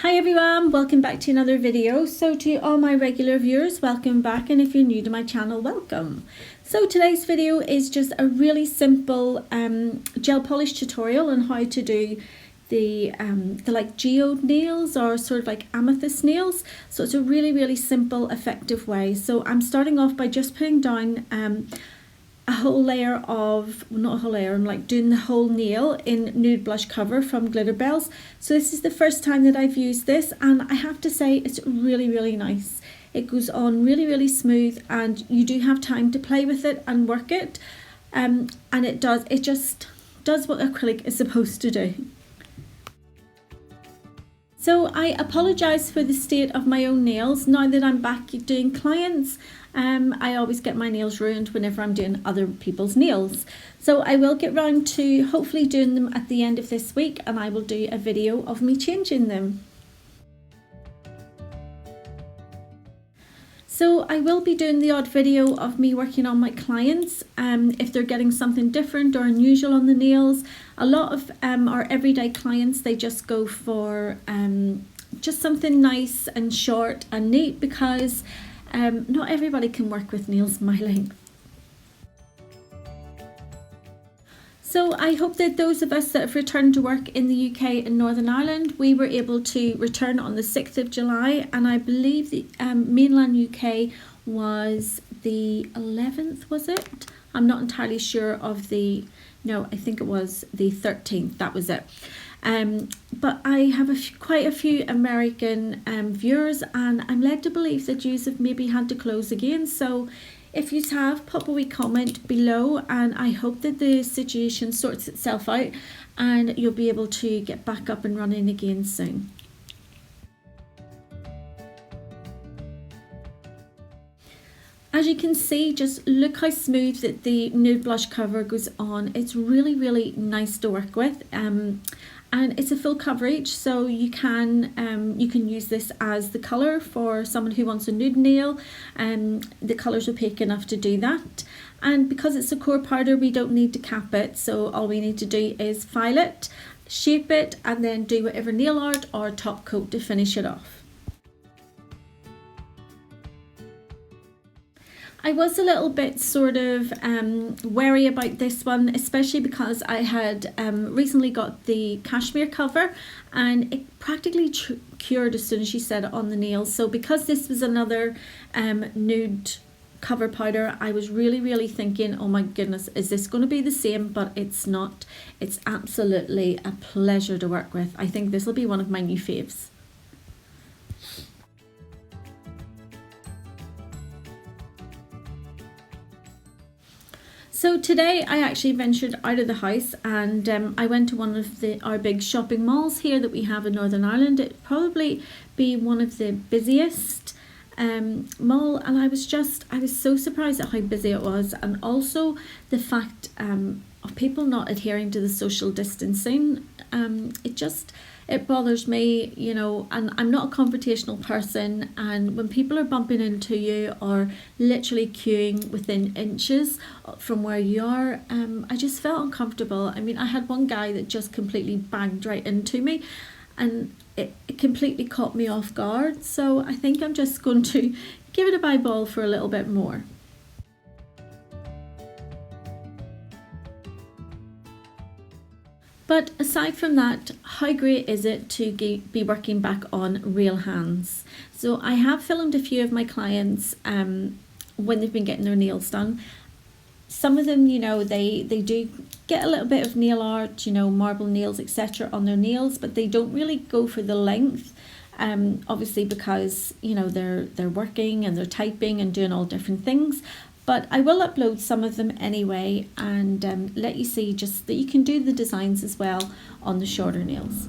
Hi everyone, welcome back to another video. So to all my regular viewers, welcome back, and if you're new to my channel, welcome. So today's video is just a really simple gel polish tutorial on how to do the like geode nails, or sort of like amethyst nails. So it's a really simple, effective way. So I'm starting off by just putting down a whole layer of, well, not a whole layer, I'm like doing the whole nail in Nude blush cover from Glitterbels. So this is the first time that I've used this, and I have to say it's really nice. It goes on really smooth, and you do have time to play with it and work it, and it just does what acrylic is supposed to do. So I apologise for the state of my own nails. Now that I'm back doing clients, I always get my nails ruined whenever I'm doing other people's nails. So I will get round to hopefully doing them at the end of this week, and I will do a video of me changing them. So I will be doing the odd video of me working on my clients if they're getting something different or unusual on the nails. A lot of our everyday clients, they just go for just something nice and short and neat, because not everybody can work with nails my length. So I hope that those of us that have returned to work in the UK and Northern Ireland, we were able to return on the 6th of July, and I believe the mainland UK was the 11th, was it? I'm not entirely sure of the, no, I think it was the 13th, that was it. But I have quite a few American viewers, and I'm led to believe that yous have maybe had to close again. So if you have, pop a wee comment below, and I hope that the situation sorts itself out and you'll be able to get back up and running again soon. As you can see, just look how smooth that the Nude blush cover goes on. It's really nice to work with, and it's a full coverage, so you can use this as the colour for someone who wants a nude nail. The colours are opaque enough to do that, and because it's a core powder, we don't need to cap it, so all we need to do is file it, shape it, and then do whatever nail art or top coat to finish it off. I was a little bit sort of wary about this one, especially because I had recently got the cashmere cover, and it practically cured as soon as you set it on the nails. So because this was another nude cover powder, I was really thinking, oh my goodness, is this going to be the same? But it's not. It's absolutely a pleasure to work with. I think this will be one of my new faves. So today I actually ventured out of the house, and I went to one of our big shopping malls here that we have in Northern Ireland. It'd probably be one of the busiest mall, and I was so surprised at how busy it was, and also the fact of people not adhering to the social distancing. It bothers me, you know, and I'm not a confrontational person, and when people are bumping into you or literally queuing within inches from where you are, I just felt uncomfortable. I mean, I had one guy that just completely banged right into me, and it completely caught me off guard. So I think I'm just going to give it a bye-ball for a little bit more. But aside from that, how great is it to be working back on real hands? So I have filmed a few of my clients when they've been getting their nails done. Some of them, you know, they do get a little bit of nail art, you know, marble nails, etc. on their nails, but they don't really go for the length. Obviously because, you know, they're working and they're typing and doing all different things. But I will upload some of them anyway, and let you see just that you can do the designs as well on the shorter nails.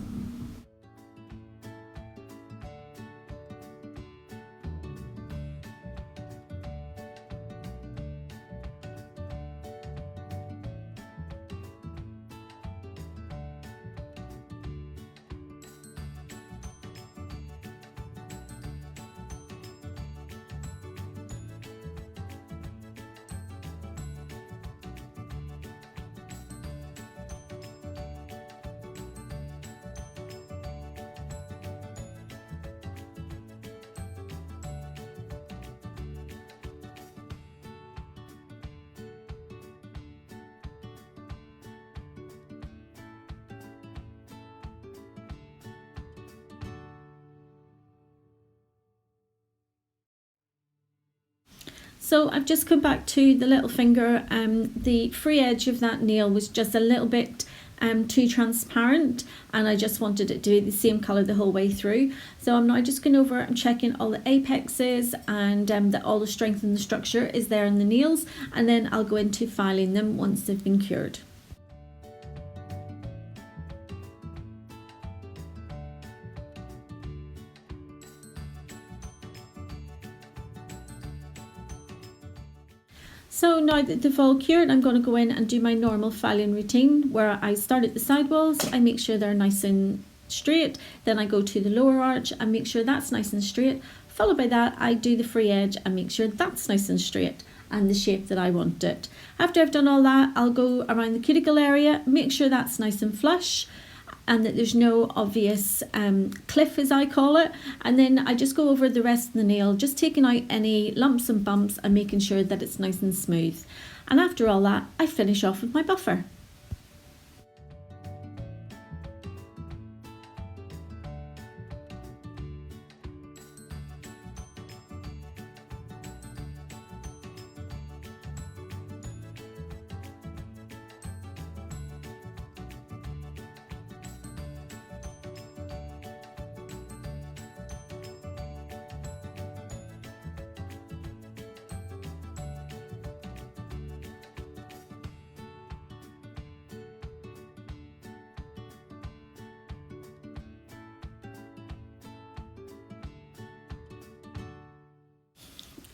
So I've just come back to the little finger. The free edge of that nail was just a little bit too transparent, and I just wanted it to be the same colour the whole way through. So I'm now just going over and checking all the apexes and that all the strength and the structure is there in the nails, and then I'll go into filing them once they've been cured. So now that they've all cured, I'm going to go in and do my normal filing routine where I start at the sidewalls, I make sure they're nice and straight, then I go to the lower arch and make sure that's nice and straight. Followed by that, I do the free edge and make sure that's nice and straight and the shape that I want it. After I've done all that, I'll go around the cuticle area, make sure that's nice and flush and that there's no obvious cliff, as I call it, and then I just go over the rest of the nail, just taking out any lumps and bumps and making sure that it's nice and smooth. And after all that, I finish off with my buffer.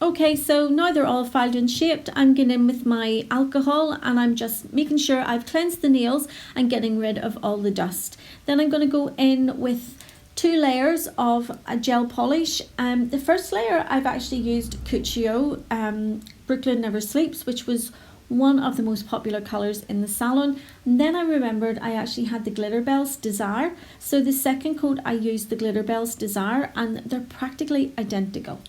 Okay, so now they're all filed and shaped, I'm getting in with my alcohol and I'm just making sure I've cleansed the nails and getting rid of all the dust. Then I'm going to go in with 2 layers of a gel polish. The first layer I've actually used Cuccio, Brooklyn Never Sleeps, which was one of the most popular colours in the salon. And then I remembered I actually had the Glitterbels Desire. So the second coat I used the Glitterbels Desire and they're practically identical.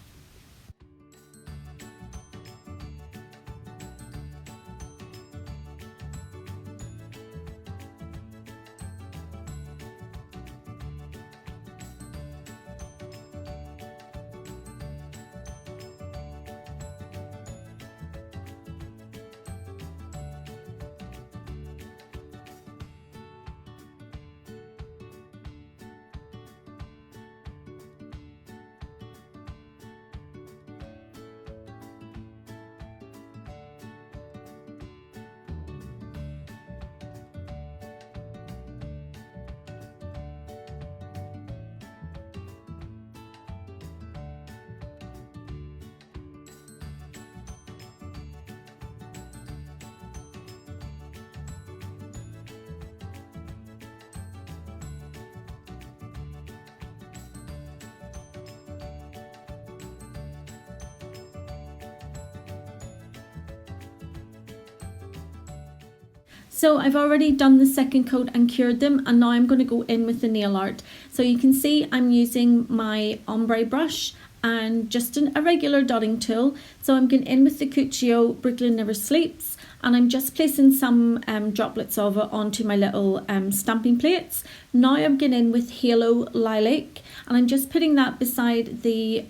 So I've already done the second coat and cured them, and now I'm going to go in with the nail art. So you can see I'm using my ombre brush and just a regular dotting tool. So I'm going in with the Cuccio Brooklyn Never Sleeps, and I'm just placing some droplets of it onto my little stamping plates. Now I'm going in with Halo Lilac, and I'm just putting that beside the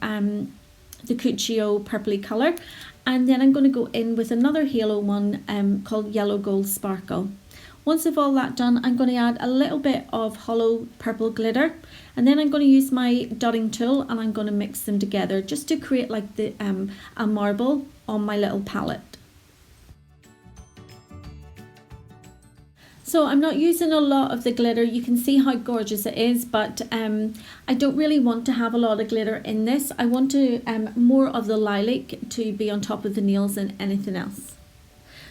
Cuccio purpley colour. And then I'm going to go in with another halo one called Yellow Gold Sparkle. Once I've all that done, I'm going to add a little bit of hollow purple glitter, and then I'm going to use my dotting tool and I'm going to mix them together just to create like the a marble on my little palette. So I'm not using a lot of the glitter. You can see how gorgeous it is, but I don't really want to have a lot of glitter in this. I want to more of the lilac to be on top of the nails than anything else.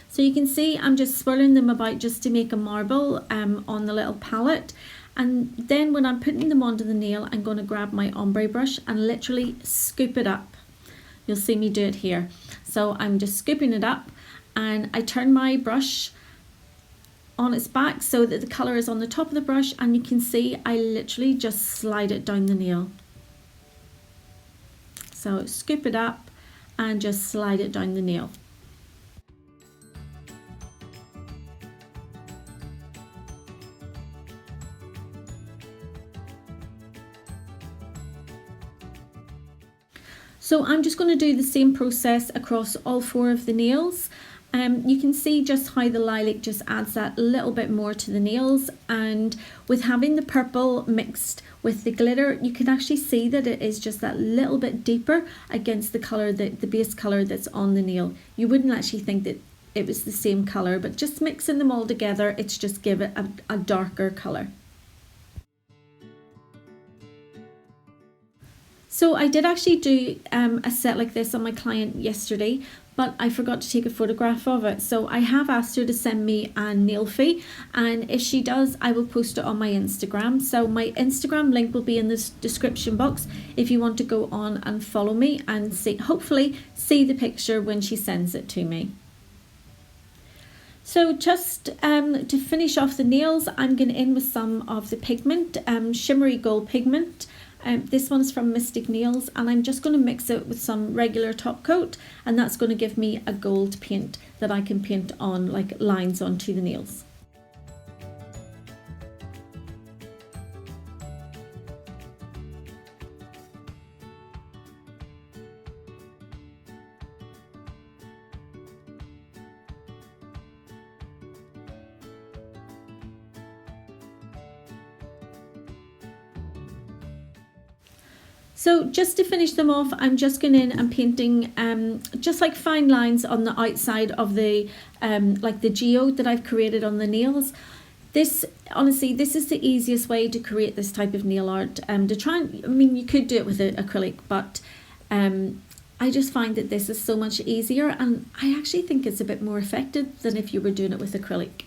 So you can see I'm just swirling them about just to make a marble on the little palette. And then when I'm putting them onto the nail, I'm going to grab my ombre brush and literally scoop it up. You'll see me do it here. So I'm just scooping it up, and I turn my brush on its back so that the colour is on the top of the brush, and you can see I literally just slide it down the nail. So scoop it up and just slide it down the nail. So I'm just going to do the same process across all 4 of the nails. You can see just how the lilac just adds that little bit more to the nails, and with having the purple mixed with the glitter, you can actually see that it is just that little bit deeper against the colour, the base colour that's on the nail. You wouldn't actually think that it was the same colour, but just mixing them all together, it's just give it a darker colour. So I did actually do a set like this on my client yesterday, but I forgot to take a photograph of it. So I have asked her to send me a nail fee, and if she does, I will post it on my Instagram. So my Instagram link will be in the description box if you want to go on and follow me and hopefully see the picture when she sends it to me. So just to finish off the nails, I'm going in with some of the pigment, shimmery gold pigment. This one is from Mystic Nails, and I'm just going to mix it with some regular top coat, and that's going to give me a gold paint that I can paint on like lines onto the nails. So just to finish them off, I'm just going in and painting just like fine lines on the outside of the like the geode that I've created on the nails. This, honestly, this is the easiest way to create this type of nail art. To try and, I mean, you could do it with acrylic, but I just find that this is so much easier, and I actually think it's a bit more effective than if you were doing it with acrylic.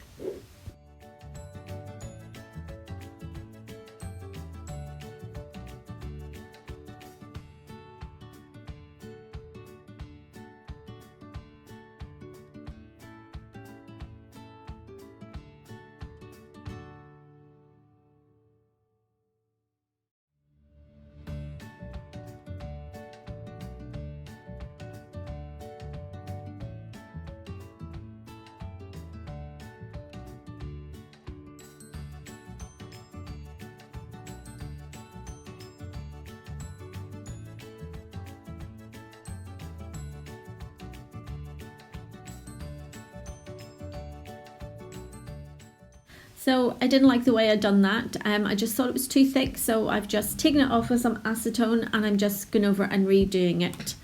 So I didn't like the way I'd done that. I just thought it was too thick, so I've just taken it off with some acetone, and I'm just going over and redoing it.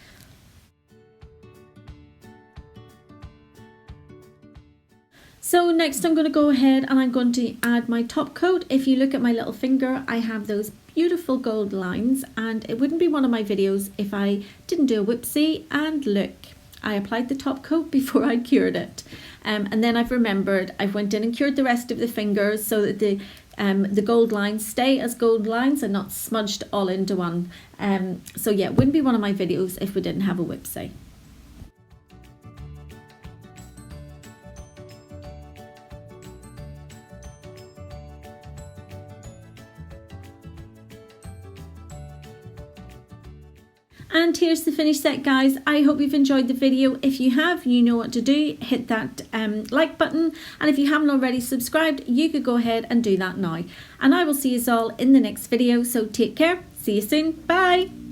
So next I'm going to go ahead and I'm going to add my top coat. If you look at my little finger, I have those beautiful gold lines, and it wouldn't be one of my videos if I didn't do a whoopsie. And look, I applied the top coat before I cured it. And then I've remembered, I went in and cured the rest of the fingers so that the gold lines stay as gold lines and not smudged all into one. So yeah, it wouldn't be one of my videos if we didn't have a whoopsie. And here's the finished set, guys. I hope you've enjoyed the video. If you have, you know what to do. Hit that like button. And if you haven't already subscribed, you could go ahead and do that now. And I will see you all in the next video. So take care. See you soon. Bye.